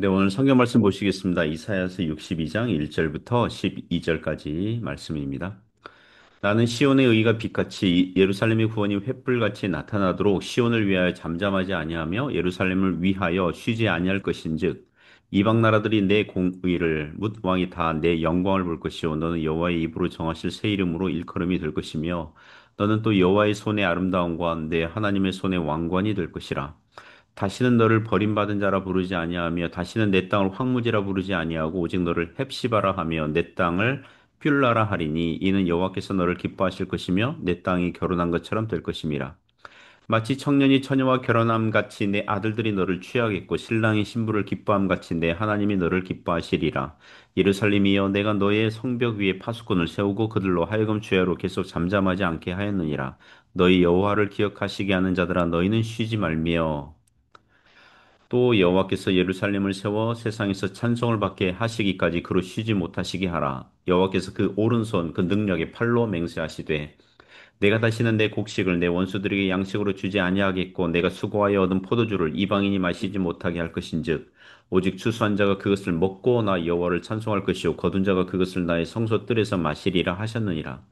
네, 오늘 성경 말씀 보시겠습니다. 이사야서 62장 1절부터 12절까지 말씀입니다. 나는 시온의 의가 빛같이 예루살렘의 구원이 횃불같이 나타나도록 시온을 위하여 잠잠하지 아니하며 예루살렘을 위하여 쉬지 아니할 것인즉 이방 나라들이 내 공의를 뭇 왕이 다 내 영광을 볼 것이요 너는 여호와의 입으로 정하실 새 이름으로 일컬음이 될 것이며 너는 또 여호와의 손의 아름다움과 내 하나님의 손의 왕관이 될 것이라. 다시는 너를 버림받은 자라 부르지 아니하며 다시는 내 땅을 황무지라 부르지 아니하고 오직 너를 헵시바라 하며 내 땅을 뷸라라 하리니 이는 여호와께서 너를 기뻐하실 것이며 내 땅이 결혼한 것처럼 될 것임이라. 마치 청년이 처녀와 결혼함 같이 내 아들들이 너를 취하겠고 신랑이 신부를 기뻐함 같이 내 하나님이 너를 기뻐하시리라. 예루살렘이여 내가 너의 성벽 위에 파수꾼을 세우고 그들로 하여금 주야로 계속 잠잠하지 않게 하였느니라. 너희 여호와를 기억하시게 하는 자들아 너희는 쉬지 말며 또 여호와께서 예루살렘을 세워 세상에서 찬송을 받게 하시기까지 그로 쉬지 못하시게 하라. 여호와께서 그 오른손 그 능력의 팔로 맹세하시되 내가 다시는 내 곡식을 내 원수들에게 양식으로 주지 아니하겠고 내가 수고하여 얻은 포도주를 이방인이 마시지 못하게 할 것인즉 오직 추수한 자가 그것을 먹고 나 여호와를 찬송할 것이요 거둔 자가 그것을 나의 성소 뜰에서 마시리라 하셨느니라.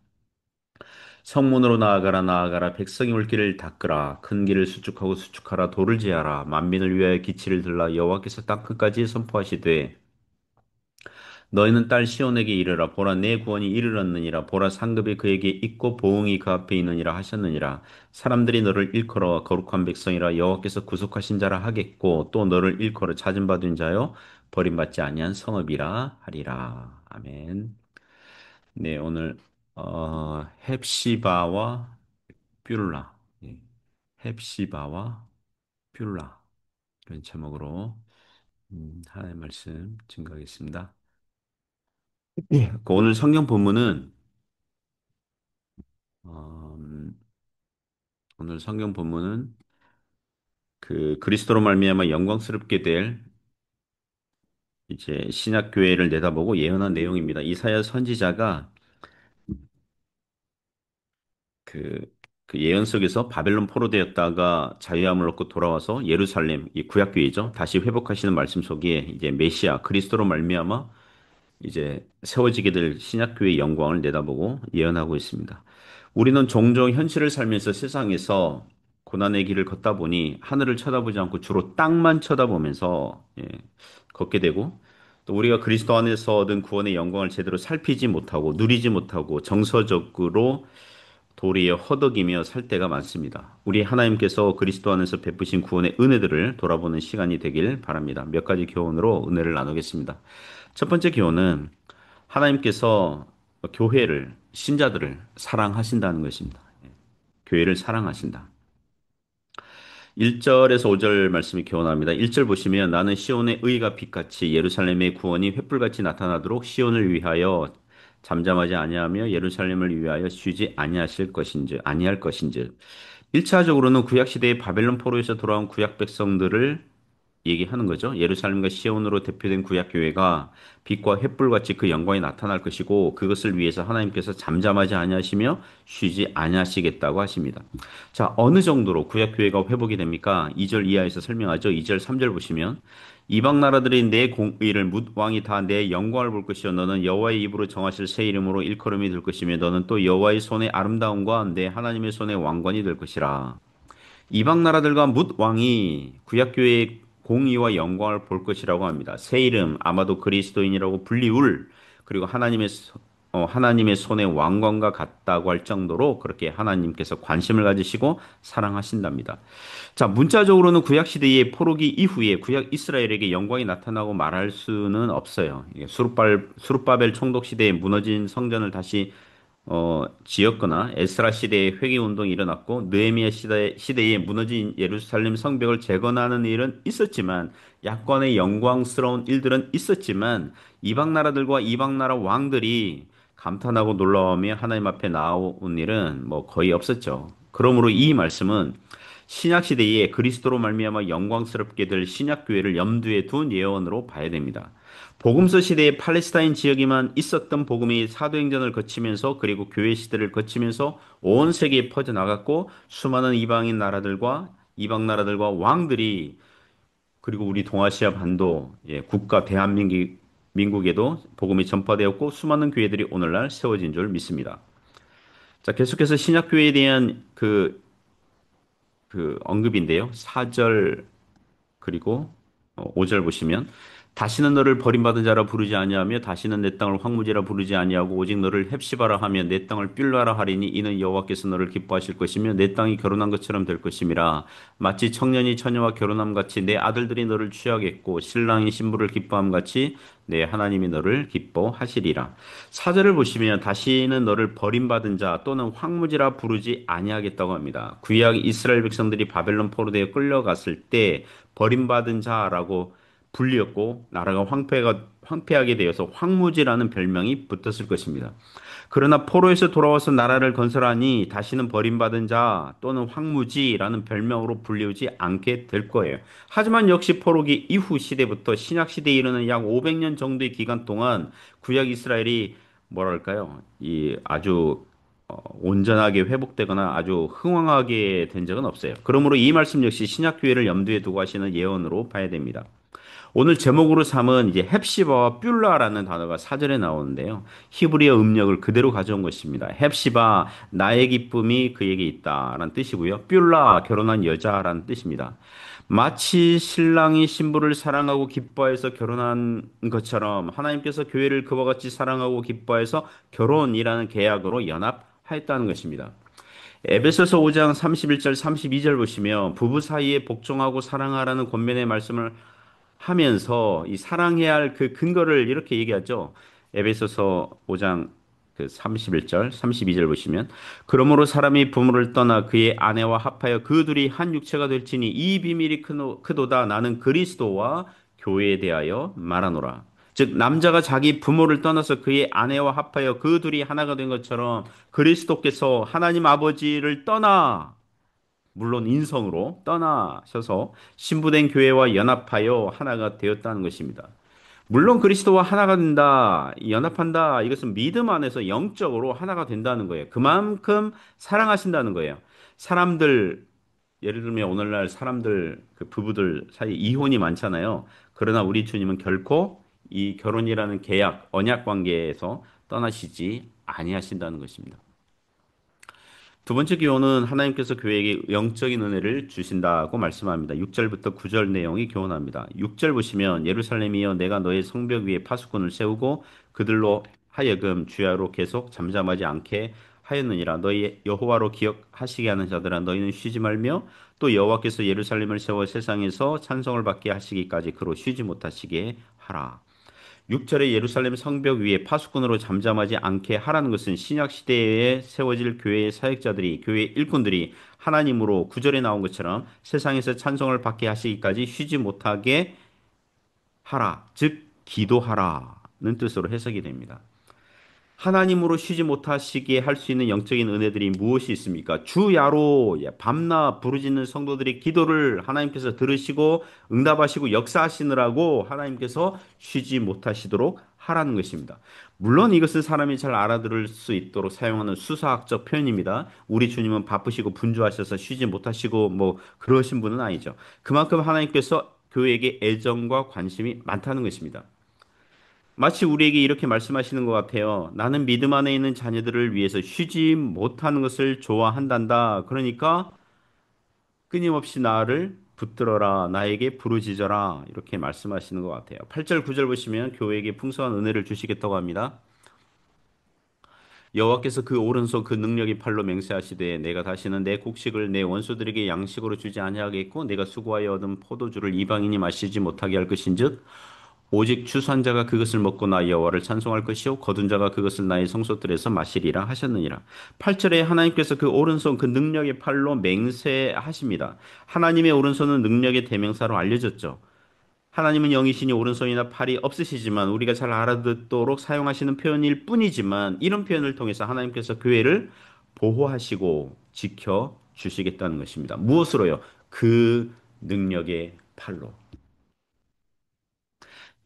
성문으로 나아가라 나아가라 백성이 올 길을 닦으라 큰 길을 수축하고 수축하라 돌을 제하라 만민을 위하여 기치를 들라 여호와께서 땅 끝까지 선포하시되 너희는 딸 시온에게 이르라 보라 내 구원이 이르렀느니라 보라 상급이 그에게 있고 보응이 그 앞에 있느니라 하셨느니라. 사람들이 너를 일컬어 거룩한 백성이라 여호와께서 구속하신 자라 하겠고 또 너를 일컬어 찾은 받은 자여 버림받지 아니한 성읍이라 하리라. 아멘. 네, 오늘 헵시바와 뷸라, 예, 헵시바와 뷸라 이런 제목으로 하나님의 말씀 증거하겠습니다. 예. 그 오늘 성경 본문은 어, 음, 오늘 성경 본문은 그 그리스도로 말미암아 영광스럽게 될 이제 신약 교회를 내다보고 예언한 내용입니다. 이사야 선지자가 그, 그 예언 속에서 바벨론 포로되었다가 자유함을 얻고 돌아와서 예루살렘, 이 구약교회죠. 다시 회복하시는 말씀 속에 이제 메시아 그리스도로 말미암아 이제 세워지게 될 신약교회의 영광을 내다보고 예언하고 있습니다. 우리는 종종 현실을 살면서 세상에서 고난의 길을 걷다 보니 하늘을 쳐다보지 않고 주로 땅만 쳐다보면서 걷게 되고 또 우리가 그리스도 안에서 얻은 구원의 영광을 제대로 살피지 못하고 누리지 못하고 정서적으로 도리에 허덕이며 살 때가 많습니다. 우리 하나님께서 그리스도 안에서 베푸신 구원의 은혜들을 돌아보는 시간이 되길 바랍니다. 몇 가지 교훈으로 은혜를 나누겠습니다. 첫 번째 교훈은 하나님께서 교회를, 신자들을 사랑하신다는 것입니다. 교회를 사랑하신다. 1절에서 5절 말씀이 교훈합니다. 1절 보시면 나는 시온의 의가 빛같이 예루살렘의 구원이 횃불같이 나타나도록 시온을 위하여 잠잠하지 아니하며 예루살렘을 위하여 쉬지 아니하실 것인즉 아니할 것인즉 1차적으로는 구약 시대의 바벨론 포로에서 돌아온 구약 백성들을 얘기하는 거죠. 예루살렘과 시온으로 대표된 구약 교회가 빛과 횃불같이 그 영광이 나타날 것이고 그것을 위해서 하나님께서 잠잠하지 아니하시며 쉬지 아니하시겠다고 하십니다. 자, 어느 정도로 구약 교회가 회복이 됩니까? 2절 이하에서 설명하죠. 2절, 3절 보시면 이방 나라들이 내 공의를 묻 왕이 다 내 영광을 볼 것이요 너는 여호와의 입으로 정하실 새 이름으로 일컬음이 될 것이며 너는 또 여호와의 손의 아름다움과 내 하나님의 손의 왕관이 될 것이라. 이방 나라들과 뭇 왕이 구약교회의 공의와 영광을 볼 것이라고 합니다. 새 이름 아마도 그리스도인이라고 불리울 그리고 하나님의 손의 왕관과 같다고 할 정도로 그렇게 하나님께서 관심을 가지시고 사랑하신답니다. 자, 문자적으로는 구약 시대의 포로기 이후에 구약 이스라엘에게 영광이 나타나고 말할 수는 없어요. 이게 수룹바벨 총독 시대에 무너진 성전을 다시 지었거나 에스라 시대에 회개 운동이 일어났고 느헤미야 시대에 무너진 예루살렘 성벽을 재건하는 일은 있었지만 약관의 영광스러운 일들은 있었지만 이방 나라들과 이방 나라 왕들이 감탄하고 놀라워하며 하나님 앞에 나온 일은 뭐 거의 없었죠. 그러므로 이 말씀은 신약 시대에 그리스도로 말미암아 영광스럽게 될 신약 교회를 염두에 둔 예언으로 봐야 됩니다. 복음서 시대에 팔레스타인 지역에만 있었던 복음이 사도행전을 거치면서 그리고 교회 시대를 거치면서 온 세계에 퍼져나갔고 수많은 이방 나라들과 왕들이 그리고 우리 동아시아 반도 국가 대한민국에도 복음이 전파되었고 수많은 교회들이 오늘날 세워진 줄 믿습니다. 자, 계속해서 신약교회에 대한 그 언급인데요. 4절 그리고 5절 보시면 다시는 너를 버림받은 자라 부르지 아니하며 다시는 내 땅을 황무지라 부르지 아니하고 오직 너를 헵시바라 하며 내 땅을 삘라라 하리니 이는 여호와께서 너를 기뻐하실 것이며 내 땅이 결혼한 것처럼 될 것임이라 마치 청년이 처녀와 결혼함 같이 내 아들들이 너를 취하겠고 신랑이 신부를 기뻐함 같이 내 하나님이 너를 기뻐하시리라. 사절을 보시면 다시는 너를 버림받은 자 또는 황무지라 부르지 아니하겠다고 합니다. 구약 이스라엘 백성들이 바벨론 포로되어 끌려갔을 때 버림받은 자라고 불리었고 나라가 황폐하게 되어서 황무지라는 별명이 붙었을 것입니다. 그러나 포로에서 돌아와서 나라를 건설하니 다시는 버림받은 자 또는 황무지라는 별명으로 불리우지 않게 될 거예요. 하지만 역시 포로기 이후 시대부터 신약 시대에 이르는 약 500년 정도의 기간 동안 구약 이스라엘이 뭐랄까요? 이 아주 온전하게 회복되거나 아주 흥왕하게 된 적은 없어요. 그러므로 이 말씀 역시 신약 교회를 염두에 두고 하시는 예언으로 봐야 됩니다. 오늘 제목으로 삼은 이제 헵시바와 뷸라라는 단어가 사절에 나오는데요. 히브리어 음력을 그대로 가져온 것입니다. 헵시바 나의 기쁨이 그에게 있다라는 뜻이고요. 뷸라 결혼한 여자라는 뜻입니다. 마치 신랑이 신부를 사랑하고 기뻐해서 결혼한 것처럼 하나님께서 교회를 그와 같이 사랑하고 기뻐해서 결혼이라는 계약으로 연합하였다는 것입니다. 에베소서 5장 31절 32절 보시면 부부 사이에 복종하고 사랑하라는 권면의 말씀을 하면서 이 사랑해야 할 그 근거를 이렇게 얘기하죠. 에베소서 5장 그 31절, 32절 보시면 그러므로 사람이 부모를 떠나 그의 아내와 합하여 그 둘이 한 육체가 될지니 이 비밀이 크도다 나는 그리스도와 교회에 대하여 말하노라. 즉 남자가 자기 부모를 떠나서 그의 아내와 합하여 그 둘이 하나가 된 것처럼 그리스도께서 하나님 아버지를 떠나 물론 인성으로 떠나셔서 신부된 교회와 연합하여 하나가 되었다는 것입니다. 물론 그리스도와 하나가 된다, 연합한다, 이것은 믿음 안에서 영적으로 하나가 된다는 거예요. 그만큼 사랑하신다는 거예요. 사람들, 예를 들면 오늘날 사람들, 그 부부들 사이 이혼이 많잖아요. 그러나 우리 주님은 결코 이 결혼이라는 계약, 언약 관계에서 떠나시지 아니하신다는 것입니다. 두 번째 교훈은 하나님께서 교회에게 영적인 은혜를 주신다고 말씀합니다. 6절부터 9절 내용이 교훈합니다. 6절 보시면 예루살렘이여 내가 너의 성벽 위에 파수꾼을 세우고 그들로 하여금 주야로 계속 잠잠하지 않게 하였느니라. 너희 여호와로 기억하시게 하는 자들아 너희는 쉬지 말며 또 여호와께서 예루살렘을 세워 세상에서 찬송을 받게 하시기까지 그로 쉬지 못하시게 하라. 6절에 예루살렘 성벽 위에 파수꾼으로 잠잠하지 않게 하라는 것은 신약 시대에 세워질 교회의 사역자들이 교회 일꾼들이 하나님으로 9절에 나온 것처럼 세상에서 찬송을 받게 하시기까지 쉬지 못하게 하라. 즉 기도하라는 뜻으로 해석이 됩니다. 하나님으로 쉬지 못하시게 할 수 있는 영적인 은혜들이 무엇이 있습니까? 주야로 밤낮 부르짖는 성도들의 기도를 하나님께서 들으시고 응답하시고 역사하시느라고 하나님께서 쉬지 못하시도록 하라는 것입니다. 물론 이것은 사람이 잘 알아들을 수 있도록 사용하는 수사학적 표현입니다. 우리 주님은 바쁘시고 분주하셔서 쉬지 못하시고 뭐 그러신 분은 아니죠. 그만큼 하나님께서 교회에게 애정과 관심이 많다는 것입니다. 마치 우리에게 이렇게 말씀하시는 것 같아요. 나는 믿음 안에 있는 자녀들을 위해서 쉬지 못하는 것을 좋아한단다. 그러니까 끊임없이 나를 붙들어라. 나에게 부르짖어라. 이렇게 말씀하시는 것 같아요. 8절, 9절 보시면 교회에게 풍성한 은혜를 주시겠다고 합니다. 여호와께서 그 오른손 그 능력의 팔로 맹세하시되 내가 다시는 내 곡식을 내 원수들에게 양식으로 주지 아니하겠고 내가 수고하여 얻은 포도주를 이방인이 마시지 못하게 할 것인즉 오직 추수한 자가 그것을 먹고 나 여호와를 찬송할 것이요 거둔 자가 그것을 나의 성소들에서 마시리라 하셨느니라. 8절에 하나님께서 그 오른손 그 능력의 팔로 맹세하십니다. 하나님의 오른손은 능력의 대명사로 알려졌죠. 하나님은 영이시니 오른손이나 팔이 없으시지만 우리가 잘 알아듣도록 사용하시는 표현일 뿐이지만 이런 표현을 통해서 하나님께서 교회를 보호하시고 지켜 주시겠다는 것입니다. 무엇으로요? 그 능력의 팔로.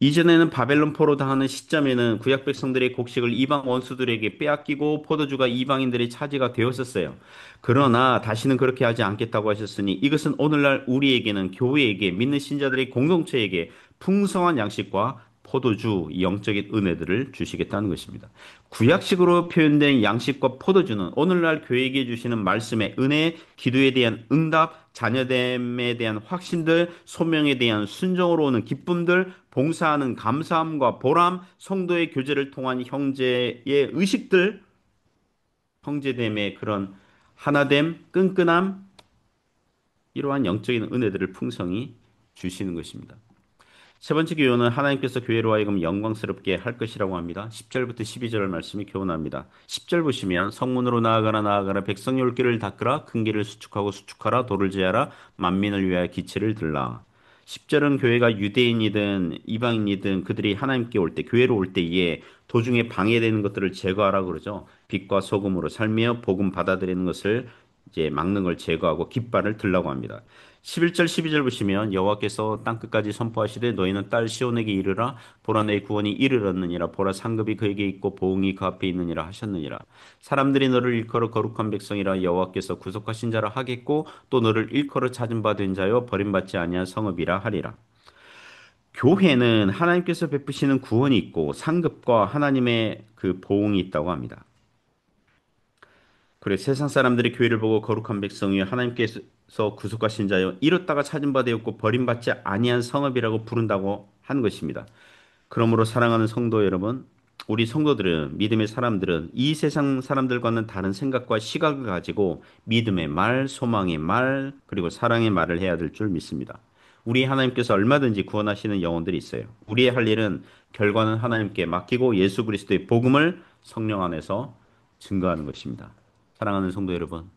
이전에는 바벨론 포로 당하는 시점에는 구약 백성들의 곡식을 이방 원수들에게 빼앗기고 포도주가 이방인들의 차지가 되었었어요. 그러나 다시는 그렇게 하지 않겠다고 하셨으니 이것은 오늘날 우리에게는 교회에게 믿는 신자들의 공동체에게 풍성한 양식과 포도주, 영적인 은혜들을 주시겠다는 것입니다. 구약식으로 표현된 양식과 포도주는 오늘날 교회에게 주시는 말씀의 은혜, 기도에 대한 응답, 자녀됨에 대한 확신들, 소명에 대한 순종으로 오는 기쁨들, 봉사하는 감사함과 보람, 성도의 교제를 통한 형제의 의식들, 형제됨의 그런 하나됨, 끈끈함, 이러한 영적인 은혜들을 풍성히 주시는 것입니다. 세 번째 교훈은 하나님께서 교회로 하여금 영광스럽게 할 것이라고 합니다. 10절부터 12절 말씀이 교훈합니다. 10절 보시면 성문으로 나아가라 나아가라 백성이 올 길을 닦으라 큰 길을 수축하고 수축하라 돌을 제하라 만민을 위하여 기체를 들라. 10절은 교회가 유대인이든 이방인이든 그들이 하나님께 올 때, 교회로 올 때에 도중에 방해되는 것들을 제거하라 그러죠. 빛과 소금으로 살며 복음 받아들이는 것을 이제 막는 걸 제거하고 깃발을 들라고 합니다. 11절 12절 보시면 여호와께서 땅 끝까지 선포하시되 너희는 딸 시온에게 이르라 보라 내 구원이 이르렀느니라 보라 상급이 그에게 있고 보응이 그 앞에 있느니라 하셨느니라. 사람들이 너를 일컬어 거룩한 백성이라 여호와께서 구속하신 자라 하겠고 또 너를 일컬어 찾은 바 된 자여 버림받지 아니한 성읍이라 하리라. 교회는 하나님께서 베푸시는 구원이 있고 상급과 하나님의 그 보응이 있다고 합니다. 그래 세상 사람들이 교회를 보고 거룩한 백성이여 하나님께서 구속하신 자여 이렇다가 찾은 바 되었고 버림받지 아니한 성읍이라고 부른다고 한 것입니다. 그러므로 사랑하는 성도 여러분, 우리 성도들은 믿음의 사람들은 이 세상 사람들과는 다른 생각과 시각을 가지고 믿음의 말, 소망의 말, 그리고 사랑의 말을 해야 될 줄 믿습니다. 우리 하나님께서 얼마든지 구원하시는 영혼들이 있어요. 우리의 할 일은 결과는 하나님께 맡기고 예수 그리스도의 복음을 성령 안에서 증거하는 것입니다. 사랑하는 성도 여러분,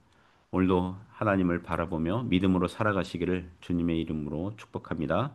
오늘도 하나님을 바라보며 믿음으로 살아가시기를 주님의 이름으로 축복합니다.